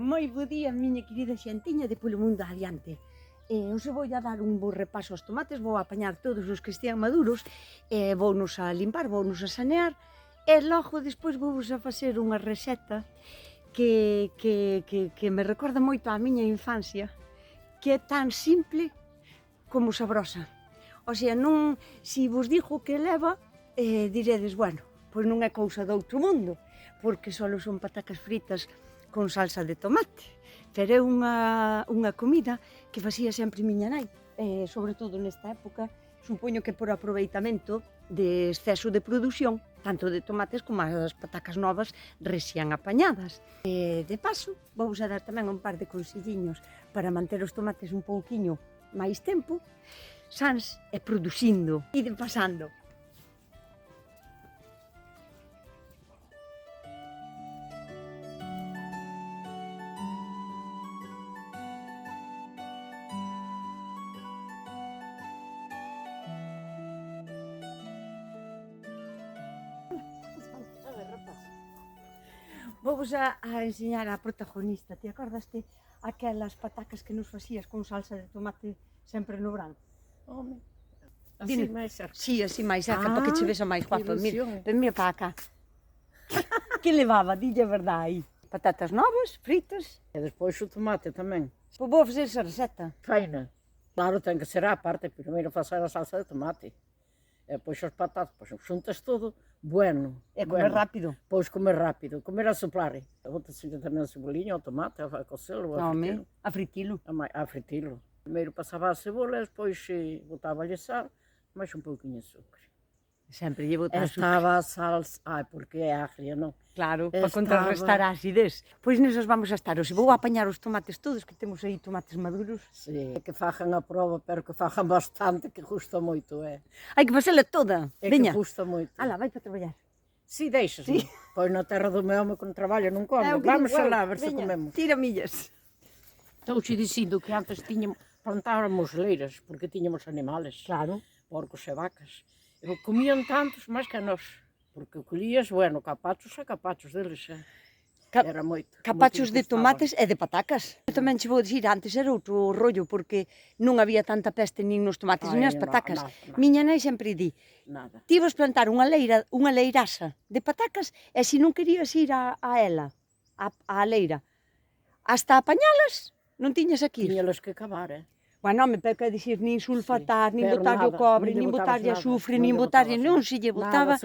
Moi bo día, miña querida xentiña de Polo Mundo Adiante. Hoxe vou a dar un bo repaso aos tomates, vou a apañar todos os que estean maduros, vounos a limpar, vounos a sanear, e logo despois vou a facer unha receta que me recorda moito a miña infancia, que é tan simple como sabrosa. O sea, non, si vos digo que leva, diredes, bueno, pois non é cousa do outro mundo, porque só son patacas fritas con salsa de tomate. Pero é unha comida que facía sempre miña nai, sobre todo nesta época, supoño que por aproveitamento de exceso de produción, tanto de tomates como as patacas novas recién apañadas. De paso, vou a dar tamén un par de conselliños para manter os tomates un pouquiño máis tempo, sans e producindo, e pasando. Vou a enseñar a protagonista. Te acordaste aquelas patacas que nos facías con salsa de tomate sempre no branco? Home, así máis cerca. Si, así máis cerca, para que che vesa máis guapa. Mira, mira para acá. Que levaba, dille a verdade aí. Patatas novas, fritas. E despois o tomate tamén. Pois vou fazer esa receta. Faina. Claro, ten que ser á parte, primeiro facer a salsa de tomate. E depois as patatas, pois xuntas todo, bueno. É comer rápido. Pois comer rápido, comer a soplar. Bota-se tamén a cebolinha, o tomate, a cocelo, a fritilo. A fritilo. A fritilo. Primeiro pasaba a cebola, despois botava-lhe sal, máis un pouquinho de açúcar. Sempre lle botar açúcar. Estaba a salsa, porque é agria, non? Claro, para contrarrestar a acidez. Pois nesas vamos a estar. Vou a apañar os tomates todos, que temos aí tomates maduros. Sí, que fajan a prova, pero que fajan bastante, que gusta moito, Hai que facela toda. Veña. Que gusta moito. Ala, vai para traballar. Si, deixas. Sí. Pois na terra do meu home, con traballo, non come. Vamos alá, a ver se comemos. Tira millas. Estou-te dicindo que antes plantáramos leiras, porque tiñamos animales. Claro. Porcos e vacas. E comían tantos máis que nós. Porque colías, bueno, capachos e capachos deles, Era moito. Capachos de tomates e de patacas. Eu tamén che vou dicir, antes era outro rollo, porque non había tanta peste nin nos tomates, nin nas patacas. Miña nai sempre di, ti vas plantar unha leiraxa de patacas, e se non querías ir a ela, a leira, hasta apañalas, non tiñas aquí. Tiñalas que cavar, Bueno, me pega dicir, nin sulfatar, nin botarlle o cobre, nin botarlle azufre, nin botarlle, non se lle botaba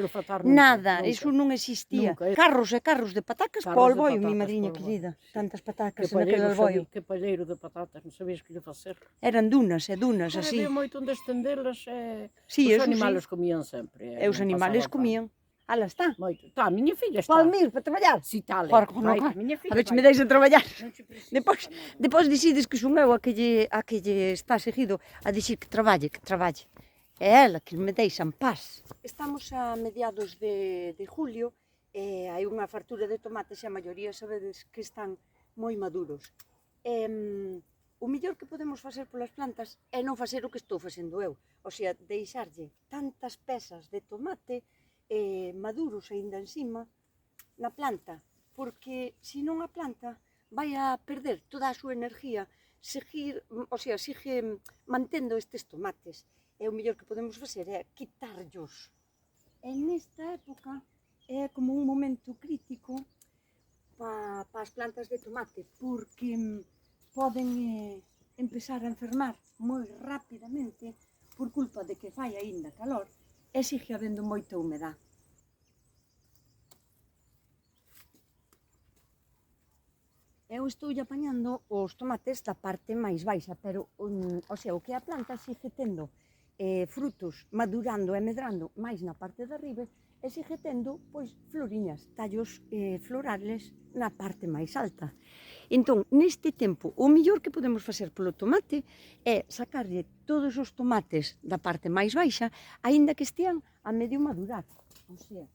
nada, iso non existía. Carros e carros de patacas para o alboio, mi madriña querida, tantas patacas naquele alboio. Que palleiro de patatas, non sabías que lle facer. Eran dunas e dunas, así. Había moito onde estendelas, os animales comían sempre. E os animales comían. Ala está. Moito. Tá, a miña filla está. Palmir, para traballar. Si, tal. A ver se me deixa traballar. Depois dicides que son eu a que lle está seguido a dicir que traballe. É ela que me deixa en paz. Estamos a mediados de julio e hai unha fartura de tomates e a maioría sabedes que están moi maduros. O mellor que podemos facer polas plantas é non facer o que estou facendo eu. O sea, deixarlle tantas pezas de tomate maduros aínda encima na planta, porque se non a planta vai a perder toda a súa energía, sigue mantendo estes tomates. E o mellor que podemos facer é quitarllos. E nesta época é como un momento crítico para as plantas de tomate, porque poden empezar a enfermar moi rapidamente por culpa de que fai aínda calor e sigue habendo moita humedade. Eu estou apañando os tomates da parte máis baixa, pero o que a planta sigue tendo frutos madurando e medrando máis na parte de arriba e sigue tendo, pois, floriñas, tallos florales na parte máis alta. Entón, neste tempo, o mellor que podemos facer polo tomate é sacarlle todos os tomates da parte máis baixa, aínda que estean a medio madurar. O sea,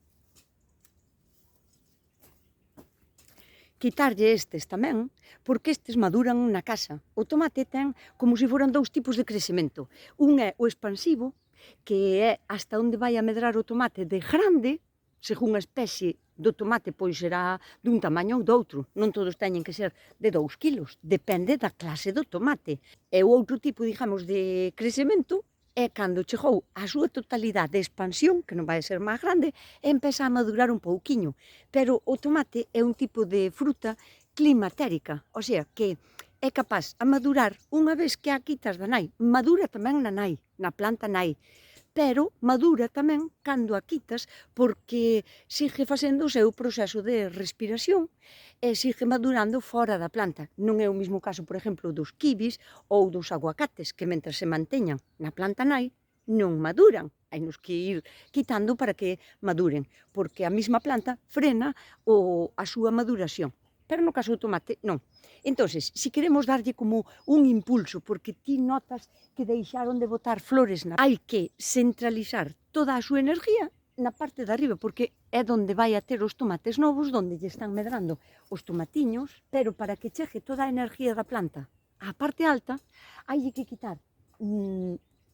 quitarlle estes tamén, porque estes maduran na casa. O tomate ten como se foran dous tipos de crecemento. Un é o expansivo, que é hasta onde vai a medrar o tomate de grande, según a especie do tomate, pois será dun tamaño ou doutro. Non todos teñen que ser de 2 kilos, depende da clase do tomate. E o outro tipo, digamos, de crecemento é cando chegou a súa totalidade de expansión, que non vai ser máis grande, e empeza a madurar un pouquiño. Pero o tomate é un tipo de fruta climatérica, o sea, que é capaz a madurar unha vez que a quitas da nai. Madura tamén na nai, na planta nai, pero madura tamén cando a quitas porque sigue facendo o seu proceso de respiración e sigue madurando fora da planta. Non é o mesmo caso, por exemplo, dos kibis ou dos aguacates, que mentre se manteñan na planta nai, non maduran. Hai nos que ir quitando para que maduren, porque a mesma planta frena a súa maduración. Pero no caso do tomate, non. Entonces, si queremos darlle como un impulso, porque ti notas que deixaron de botar flores, hai que centralizar toda a súa energía na parte de arriba, porque é onde vai a ter os tomates novos, onde lle están medrando os tomatiños, pero para que chegue toda a energía da planta á parte alta, hai que quitar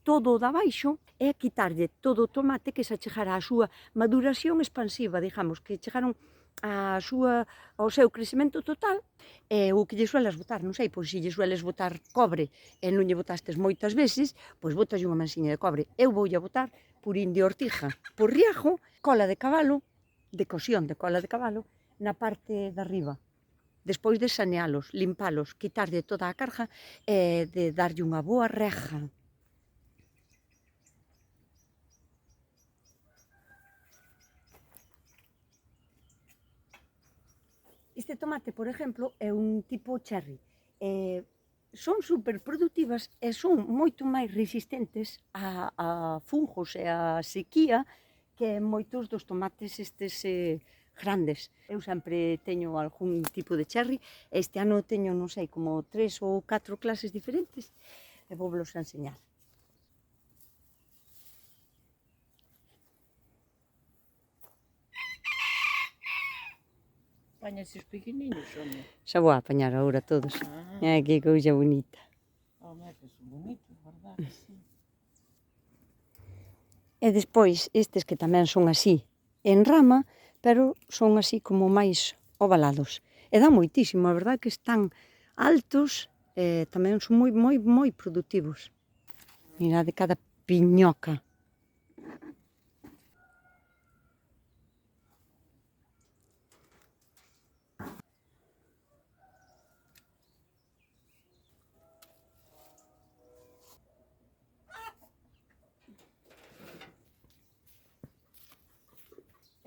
todo o da baixo e quitarlle todo o tomate que se achegara á súa maduración expansiva, digamos, que chegaron ao seu crecemento total, e o que lle sueles botar, non sei, pois se lle sueles botar cobre e non lle botastes moitas veces, pois botas unha mansiña de cobre. Eu voulle botar purín de ortiga, por riajo, cola de cabalo, de cosión de cola de cabalo, na parte de arriba. Despois de sanealos, limpalos, quitarlle toda a carga e de darlle unha boa reja. Este tomate, por exemplo, é un tipo cherry. Son superproductivas e son moito máis resistentes a fungos e a sequía que moitos dos tomates estes grandes. Eu sempre teño algún tipo de cherry. Este ano teño, non sei, como 3 ou 4 clases diferentes e vou vos a enseñar. Apaña estes pequeninos, home. Xa vou a apañar agora todos. Que cousa bonita. Home, que son bonitos, verdad? Sí. E despois estes que tamén son así, en rama, pero son así como máis ovalados. E dá moitísimo, a verdad que están altos e tamén son moi productivos. Mirade cada piñoca.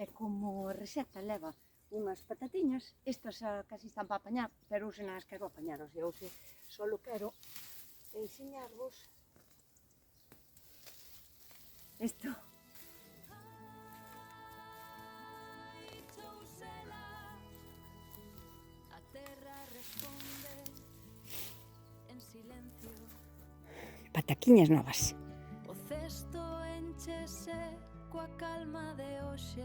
E como a receta leva unhas patatiñas, estas casi están para apañar, pero hoxe non as quero apañar, o sea, hoxe só quero enseñarvos isto. A terra responde en silencio. Pataquiñas novas. O cesto enchese coa calma de hoxe.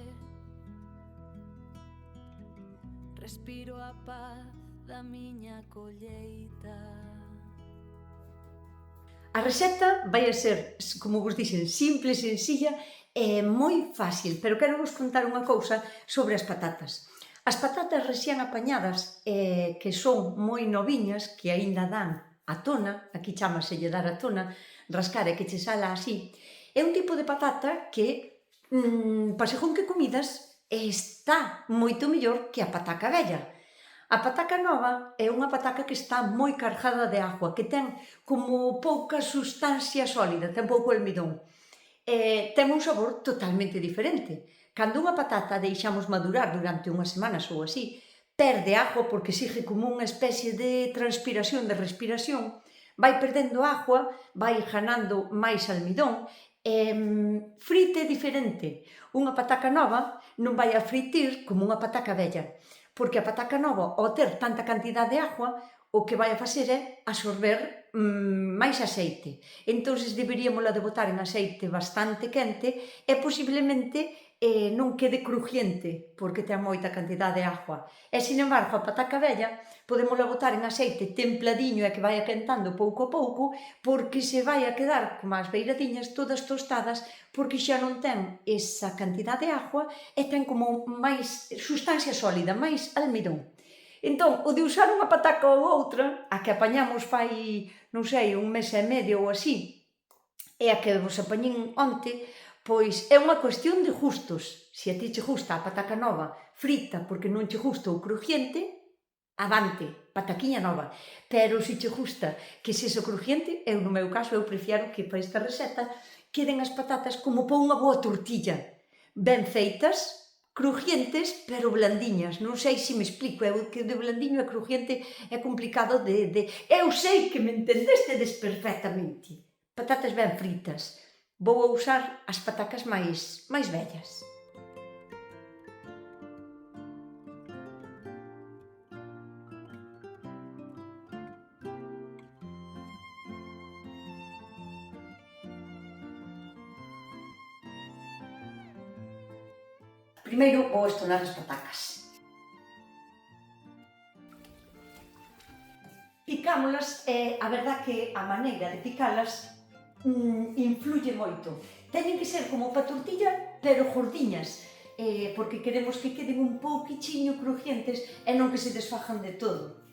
Respiro a paz da miña colleita. A receta vai a ser, como vos dixen, simple, sencilla e moi fácil, pero quero vos contar unha cousa sobre as patatas. As patatas recién apañadas, que son moi noviñas, que aínda dan a tona, aquí chámaselle dar a tona, rascar e que che sala así, é un tipo de patata que, para según que comidas, está moito mellor que a pataca vella. A pataca nova é unha pataca que está moi cargada de agua, que ten como pouca sustancia sólida, ten pouco almidón. Ten un sabor totalmente diferente. Cando unha patata deixamos madurar durante unhas semanas ou así, perde agua porque sigue como unha especie de transpiración, de respiración, vai perdendo agua, vai ganando máis almidón, frite diferente. Unha pataca nova non vai a fritir como unha pataca vella, porque a pataca nova, ao ter tanta cantidad de agua, o que vai a facer é absorber máis aceite. Entón, deberíamos de botar en aceite bastante quente e posiblemente non quede crujiente, porque ten moita cantidade de agua. E, sin embargo, a pataca vella podemos botar en aceite templadiño e que vai quentando pouco a pouco, porque se vai a quedar como as beiradiñas todas tostadas, porque xa non ten esa cantidade de agua e ten como máis sustancia sólida, máis almidón. Entón, o de usar unha pataca ou outra, a que apañamos fai, non sei, un mes e medio ou así, e a que vos apañín onte, pois é unha cuestión de gustos. Se a ti che gusta a pataca nova frita porque non che gusta o crujiente, avante, pataquiña nova. Pero se che gusta que sexa crujiente, eu no meu caso, eu prefiero que para esta receta queden as patatas como para unha boa tortilla, ben feitas, crujientes, pero blandiñas. Non sei se me explico, eu que de blandiño e crujiente é complicado de... Eu sei que me entendestedes perfectamente. Patatas ben fritas. Vou usar as patacas máis vellas. Primeiro vou estolar as patacas. Picámolas e a verdad que a maneira de picalas influye moito. Teñen que ser como para tortilla, pero gordiñas, porque queremos que queden un pouquichiño crujientes e non que se desfajan de todo.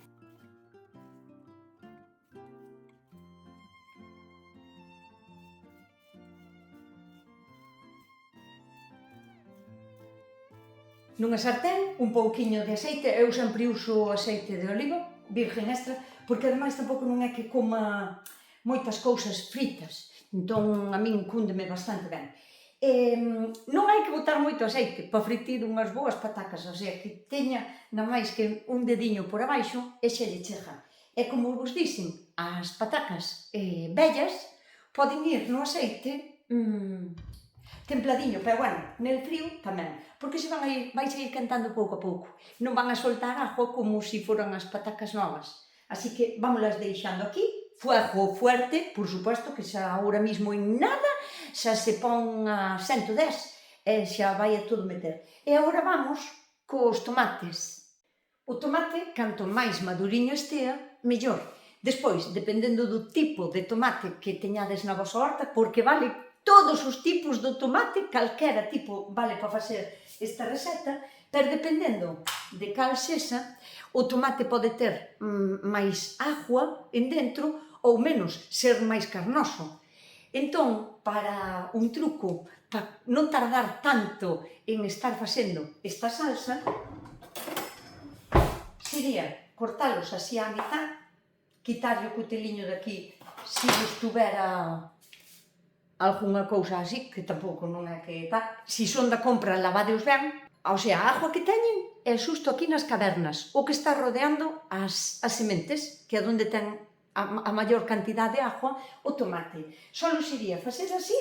Nunha sartén, un pouquiño de aceite, eu sempre uso aceite de oliva, virgen extra, porque ademais tampouco non é que coma moitas cousas fritas, entón a min cúndeme bastante ben. Non hai que botar moito aceite para fritir unhas boas patacas, o sea, que teña na máis que un dediño por abaixo e xa lle chega. E como vos dixen, as patacas vellas poden ir no aceite templadiño, pero bueno, nel frío tamén, porque se vai ir quentando pouco a pouco. Non van a soltar agua como se foran as patacas novas. Así que vámolas deixando aquí, fuego fuerte, por suposto, que xa ahora mismo en nada xa se pon a 110 e xa vai a todo meter. E agora vamos cos tomates. O tomate, canto máis maduriño estea, mellor. Despois, dependendo do tipo de tomate que teñades na vosa horta, porque vale todos os tipos do tomate, calquera tipo vale para facer esta receta, pero dependendo de cal sexa, o tomate pode ter máis agua en dentro ou menos, ser máis carnoso. Entón, para un truco, para non tardar tanto en estar facendo esta salsa, sería cortalos así á mitad, quitarlle o cuteliño de aquí se vos tuvera algunha cousa así, que tampouco non é que tal. Se son da compra, lavadeos ben. O sea, a agua que teñen é xusto aquí nas cavernas, o que está rodeando as sementes, que é onde ten a maior cantidad de agua o tomate. Solo sería facer así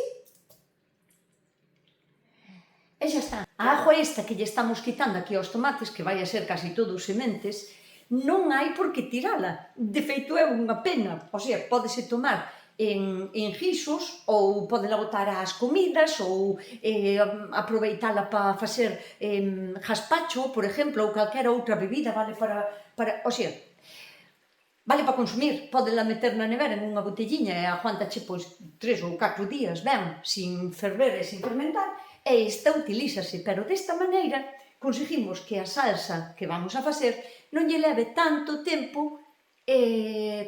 e xa está. A agua esta que lle estamos quitando aquí aos tomates, que vai a ser casi todos sementes, non hai por que tirala. De feito, é unha pena. O sea, pódese tomar en guisos, ou podela botar ás comidas, ou aproveitala para facer gazpacho, por exemplo, ou calquera outra bebida, vale para o sea, vale para consumir. Podela meter na nevera en unha botelliña e aguantache pois 3 ou 4 días, ben, sin ferver e sin fermentar, e esta utilízase, pero desta maneira conseguimos que a salsa que vamos a facer non lle leve tanto tempo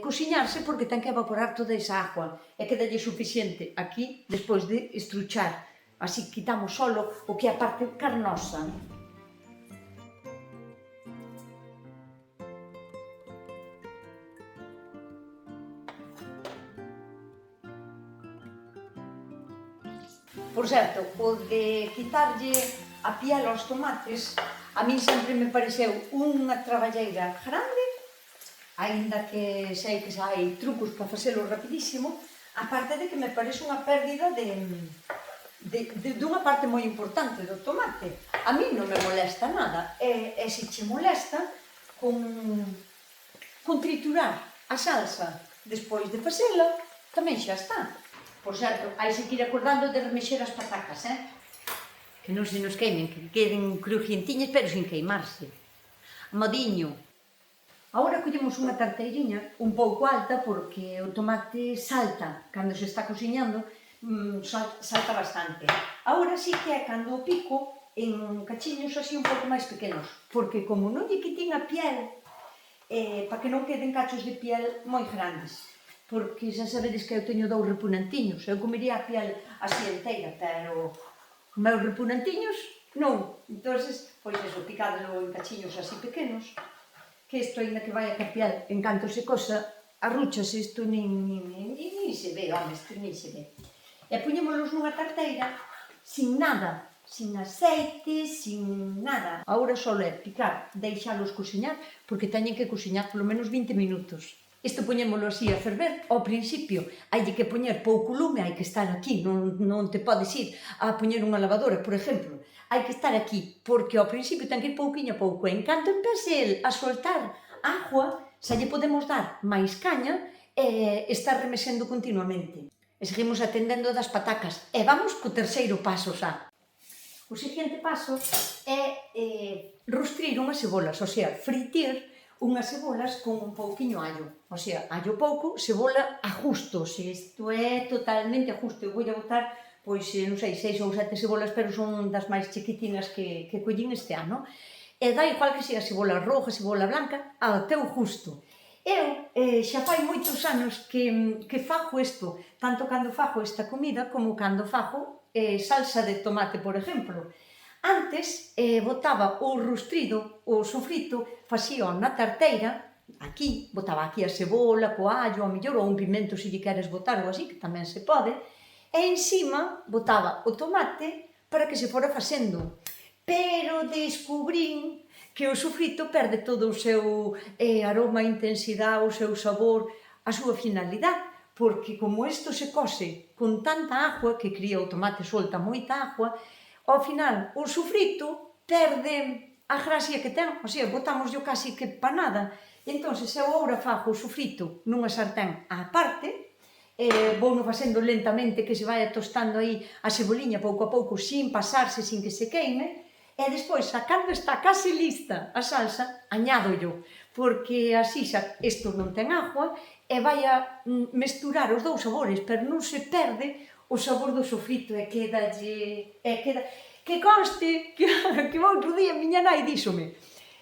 cociñarse, porque ten que evaporar toda esa agua e quedalle suficiente aquí despois de estruchar. Así quitamos solo o que é a parte carnosa. Por certo, o de quitarlle a piel aos tomates, a min sempre me pareceu unha traballeira grande, aínda que sei que xa hai trucos para facelo rapidísimo, aparte de que me parece unha pérdida dunha parte moi importante do tomate. A mí non me molesta nada, e se che molesta, con con triturar a salsa despois de facela, tamén xa está. Por certo, hai que ir acordando de remexer as patacas, que non se nos queimen, que queden crujientiñas, pero sin queimarse. Modiño. Agora collemos unha tarteiriña un pouco alta porque o tomate salta, cando se está cociñando, salta bastante. Agora sí que é cando o pico en cachiños así un pouco máis pequenos, porque como non lle quitín a piel, para que non queden cachos de piel moi grandes, porque xa sabedes que eu teño 2 repunantiños, eu comería a piel así enteira, pero os meus repunantiños non. Entonces, pois eso, picádelo en cachiños así pequenos, que isto, ainda que vai a ca piel, en canto se cosa, arrúchase, isto nin se ve, home, isto nin se ve. E poñémolos nunha tarteira, sin nada, sin aceite, sin nada. Agora só é picar, deixalos cociñar, porque teñen que cociñar polo menos 20 minutos. Isto poñémolo así a ferver, ao principio hai que poñer pouco lume, hai que estar aquí, non te podes ir a poñer unha lavadora, por exemplo. Hai que estar aquí, porque ao principio ten que ir pouquiño a pouco. En canto empece el a soltar agua, xa lle podemos dar máis caña e estar remexendo continuamente. E seguimos atendendo das patacas. E vamos co terceiro paso xa. O seguinte paso é rostrir unhas cebolas, o sea, fritir unhas cebolas con un pouquiño allo. O sea, allo pouco, cebola a justos. Isto é totalmente a justo. Eu vou a botar, pois, non sei, 6 ou 7 cebolas, pero son das máis chiquitinas que collín este ano. E dá igual que sea cebola roja, cebola blanca, ao teu justo. Eu xa fai moitos anos que fago isto, tanto cando fago esta comida como cando fago salsa de tomate, por exemplo. Antes botaba o rustrido, o sofrito, facía na tarteira, aquí, botaba aquí a cebola, co allo, ao millor, ou un pimento se lle queres botar ou así, que tamén se pode, e encima botaba o tomate para que se fora facendo. Pero descubrín que o sofrito perde todo o seu aroma, intensidade, o seu sabor, a súa finalidade, porque como isto se cose con tanta agua, que cría o tomate solta moita agua, ao final o sofrito perde a gracia que ten, o sea, botámoslo casi que pa nada. Entón, se eu agora fago o sofrito nunha sartén á parte, vouno facendo lentamente, que se vai tostando aí a ceboliña pouco a pouco, sin pasarse, sin que se queime, e despois, cando está case lista a salsa, añádollo, porque así xa isto non ten agua, e vai a mesturar os dous sabores, pero non se perde o sabor do sofrito, e quedalle... Que conste que outro día miña nai díxome,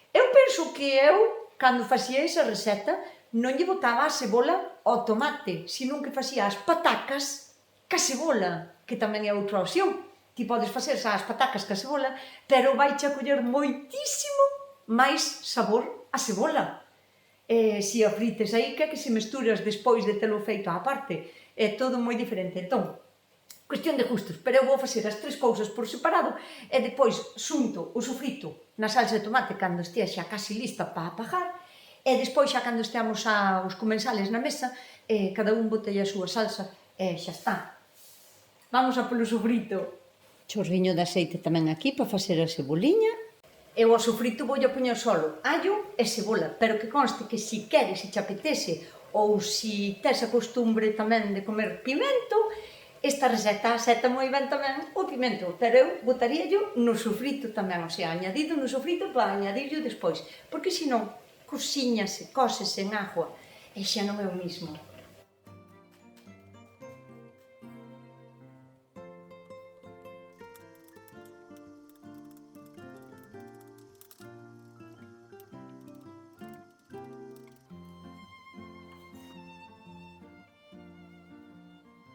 eu penso que eu, cando facía esa receta, non lle botaba a cebola ao tomate, sino que facía as patacas ca cebola, que tamén é outra opción. Ti podes facer as patacas ca cebola, pero vaiche a coller moitísimo máis sabor a cebola. Se a frites aí, que se mesturas despois de telo feito á parte. É todo moi diferente. Entón, cuestión de gustos, pero eu vou facer as 3 cousas por separado e depois xunto o sofrito na salsa de tomate cando estea xa casi lista para apagar e despois xa cando esteamos os comensales na mesa, cada un botelle a súa salsa e xa está. Vamos a polo sofrito. Chorriño de aceite tamén aquí para facer a ceboliña. Eu ao sofrito vou a poñer solo allo e cebola, pero que conste que si queres, se te apetece, ou si tes a costumbre tamén de comer pimento, esta receta seta moi ben tamén o pimento, pero eu botaríallo no sofrito tamén, o sea, añadido no sofrito para añadirlo despois, porque senón cociñase, cósese en agua e xa non é o mismo.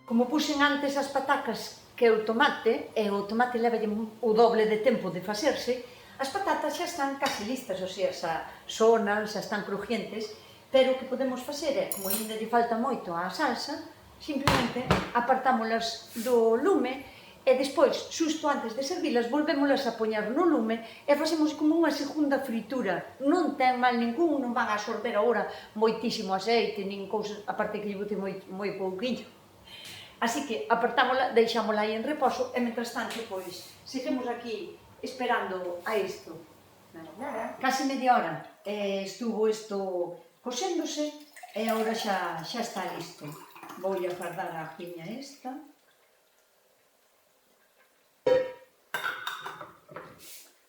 Como puxen antes as patacas que o tomate, e o tomate leva o doble de tempo de facerse, as patatas xa están casi listas, o sea, xa sonan, xa están crujientes, pero o que podemos facer é, como ainda lle falta moito á salsa, simplemente apartámolas do lume e despois, xusto antes de servilas, volvémolas a poñer no lume e facemos como unha segunda fritura. Non ten mal ningún, non van a absorber agora moitísimo aceite, nin cousas, aparte que lle bote moi pouquinho. Así que apartámola, deixámola aí en reposo e, mentras tanto, pois, seguimos aquí esperando a isto. Casi media hora estuvo isto coséndose e agora xa está listo. Vou a fardar a piña esta.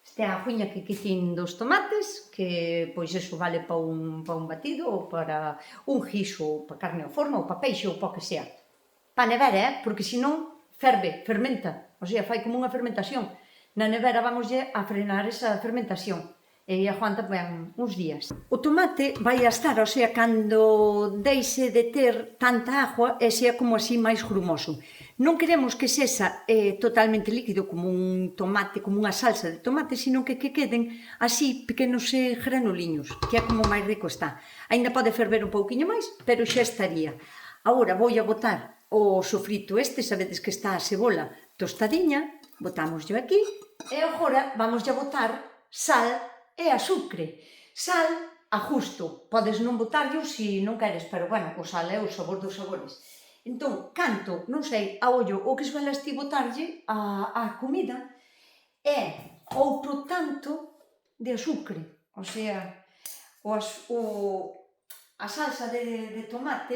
Esta é a ajuña que quicín dos tomates, que pois eso vale para un batido ou para un guiso, ou para carne ao forno, ou para peixe, ou para o que sea. Para a nevera, porque senón ferve, fermenta, o sea, fai como unha fermentación. Na nevera vamoslle a frenar esa fermentación. E aguanta ben uns días. O tomate vai a estar, o sea, cando deixe de ter tanta agua, e sea como así máis grumoso. Non queremos que sexa totalmente líquido como un tomate, como unha salsa de tomate, sino que queden así pequenos granuliños, que é como máis rico está. Ainda pode ferver un pouquiño máis, pero xa estaría. Agora vou a botar o sofrito este, sabedes que está a cebola tostadiña, botámoslo aquí, e agora vamos a botar sal e azucre. Sal a justo, podes non botarlo se non queres, pero bueno, o sal é o sabor dos sabores. Entón, canto, non sei, a ollo o que suelas ti botarlle a comida é outro tanto de azucre, o sea, a salsa de tomate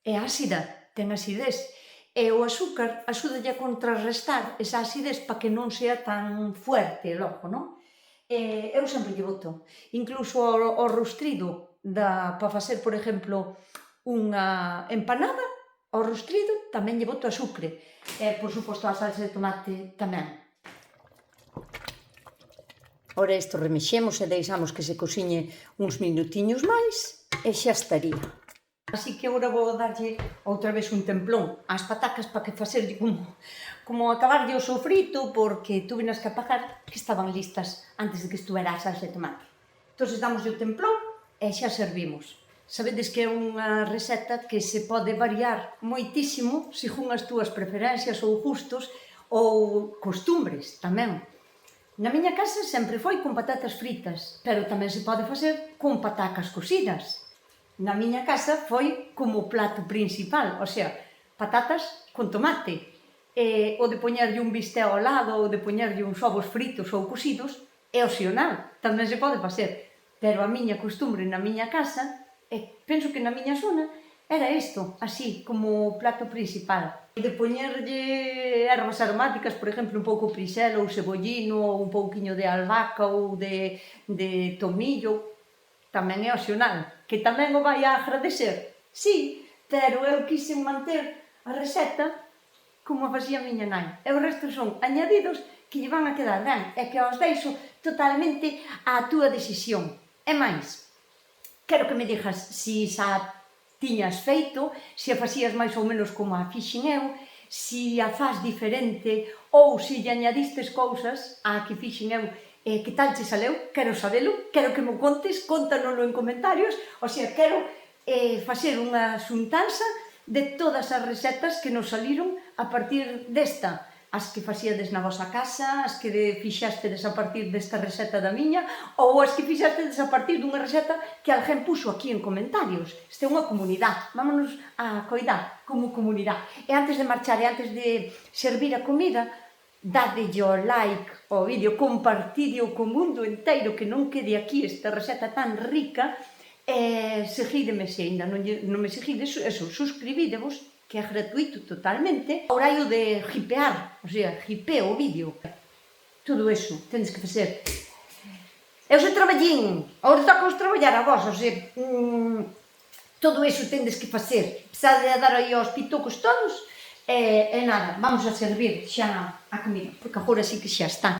é ácida, ten acidez, e o azúcar axúdalle a contrarrestar esa acidez para que non sea tan fuerte logo, non? Eu sempre lle boto, incluso ao rostrido, para facer, por exemplo, unha empanada, ao rostrido tamén lle boto azucre, e, por suposto, a salsa de tomate tamén. Ora isto remexemos e deixamos que se cociñe uns minutiños máis e xa estaría. Así que agora vou darlle outra vez un templón ás patacas para que facerlle como acabarlle o sofrito, porque tuvenas que apagar que estaban listas antes de que estuvera a salsa de tomate. Entón, damoslle o templón e xa servimos. Sabedes que é unha receta que se pode variar moitísimo según as túas preferencias ou gustos ou costumbres tamén. Na miña casa sempre foi con patatas fritas, pero tamén se pode facer con patacas cocidas. Na miña casa foi como plato principal, o sea, patatas con tomate. O de poñerlle un bistec ao lado, ou de poñerlle uns ovos fritos ou cocidos, é opcional, tamén se pode facer. Pero a miña costumbre na miña casa, e penso que na miña zona, era isto, así, como plato principal. De poñerlle ervas aromáticas, por exemplo, un pouco prixel ou cebollino, ou un pouquiño de albahaca ou de tomillo, tamén é opcional. Que tamén o vai a agradecer? Sí, pero eu quixen manter a receta como a facía a miña nai. E o resto son añadidos que lle van a quedar ben e que os deixo totalmente á túa decisión. E máis, quero que me digas se xa tiñas feito, se a facías máis ou menos como a fixen eu, se a faz diferente ou se lle añadistes cousas a que fixen eu. Que tal che saleu? Quero sabelo, quero que me contes, contanoslo en comentarios, o sea, quero facer unha xuntanza de todas as recetas que nos saliron a partir desta, as que facíades na vosa casa, as que fixastedes a partir desta receta da miña, ou as que fixastedes a partir dunha receta que alguén puxo aquí en comentarios. Esta é unha comunidade, vámonos a coidar como comunidade. E antes de marchar e antes de servir a comida, dadelle o like ao vídeo, compartideo co mundo inteiro, que non quede aquí esta receta tan rica, e seguídeme se ainda non me seguides, eso, suscribídevos, que é gratuito totalmente. O horario de hipear, o sea, hipeo o vídeo. Todo eso tendes que facer. Eu se traballín, agora toca vos traballar a vos, o sea, todo eso tendes que facer. Empezade a dar aí aos pitocos todos, e nada, vamos a servir xa a comida, porque agora sí que xa está.